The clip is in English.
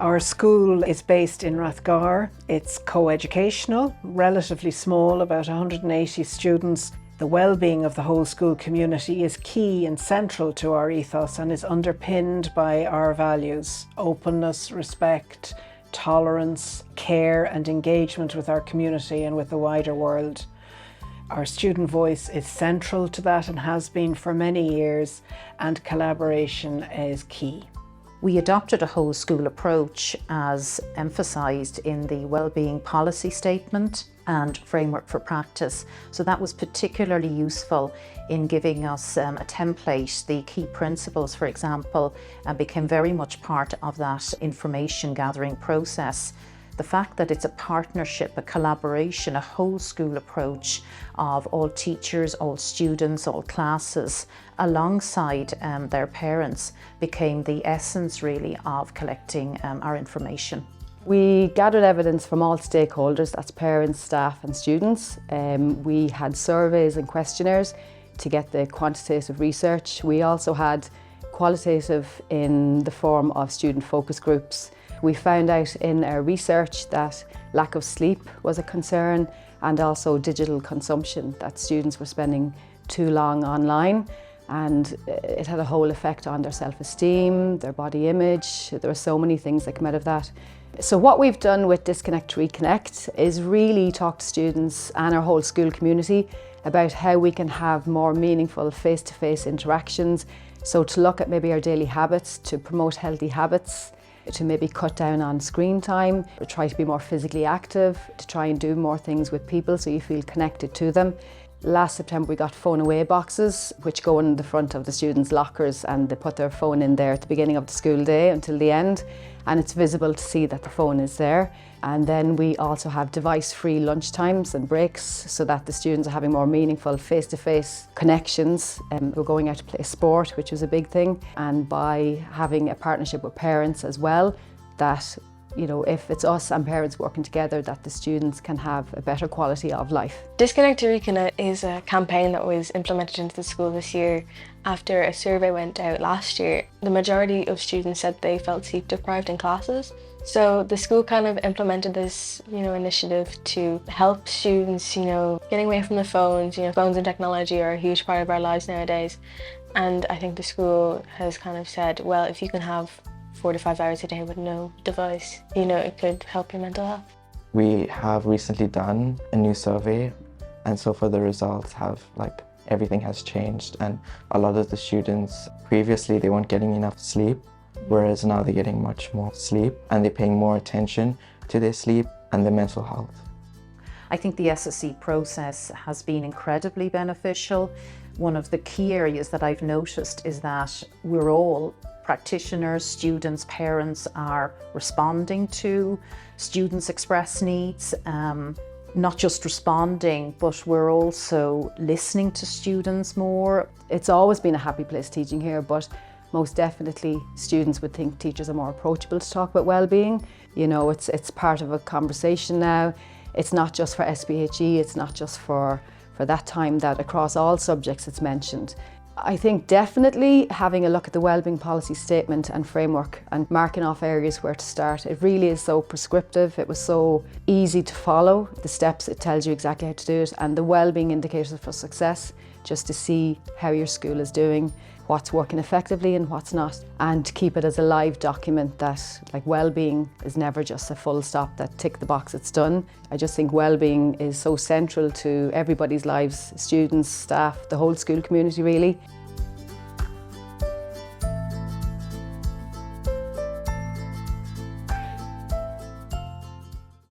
Our school is based in Rathgar. It's co-educational, relatively small, about 180 students. The well-being of the whole school community is key and central to our ethos and is underpinned by our values: openness, respect, tolerance, care and engagement with our community and with the wider world. Our student voice is central to that and has been for many years, and collaboration is key. We adopted a whole school approach as emphasised in the Wellbeing policy statement and framework for practice. So that was particularly useful in giving us a template. The key principles, for example, became very much part of that information gathering process. The fact that it's a partnership, a collaboration, a whole school approach of all teachers, all students, all classes, alongside their parents, became the essence really of collecting our information. We gathered evidence from all stakeholders, that's parents, staff and students. We had surveys and questionnaires to get the quantitative research. We also had qualitative in the form of student focus groups. We found out in our research that lack of sleep was a concern, and also digital consumption, that students were spending too long online, and it had a whole effect on their self-esteem, their body image. There were so many things that came out of that. So what we've done with Disconnect to Reconnect is really talk to students and our whole school community about how we can have more meaningful face-to-face interactions. So to look at maybe our daily habits, to promote healthy habits, to maybe cut down on screen time, to try to be more physically active, to try and do more things with people so you feel connected to them. Last September we got phone away boxes which go in the front of the students' lockers, and they put their phone in there at the beginning of the school day until the end, and it's visible to see that the phone is there. And then we also have device-free lunchtimes and breaks so that the students are having more meaningful face-to-face connections. We're going out to play sport, which was a big thing, and by having a partnership with parents as well, that if it's us and parents working together, that the students can have a better quality of life. Disconnect to Reconnect is a campaign that was implemented into the school this year after a survey went out last year. The majority of students said they felt sleep deprived in classes. So the school kind of implemented this, initiative to help students, getting away from the phones. Phones and technology are a huge part of our lives nowadays. And I think the school has kind of said, well, if you can have 4 to 5 hours a day with no device, it could help your mental health. We have recently done a new survey, and so far the results have everything has changed, and a lot of the students previously they weren't getting enough sleep, whereas now they're getting much more sleep and they're paying more attention to their sleep and their mental health. I think the SSE process has been incredibly beneficial. One of the key areas that I've noticed is that we're all practitioners, students, parents are responding to students' express needs, not just responding, but we're also listening to students more. It's always been a happy place teaching here, but most definitely students would think teachers are more approachable to talk about well-being. It's part of a conversation now. It's not just for SPHE, it's not just for that time, that across all subjects it's mentioned. I think definitely having a look at the Wellbeing policy statement and framework and marking off areas where to start. It really is so prescriptive. It was so easy to follow. The steps, it tells you exactly how to do it, and the Wellbeing indicators for success, just to see how your school is doing, what's working effectively and what's not, and to keep it as a live document that well-being is never just a full stop that tick the box, it's done. I just think well-being is so central to everybody's lives, students, staff, the whole school community really.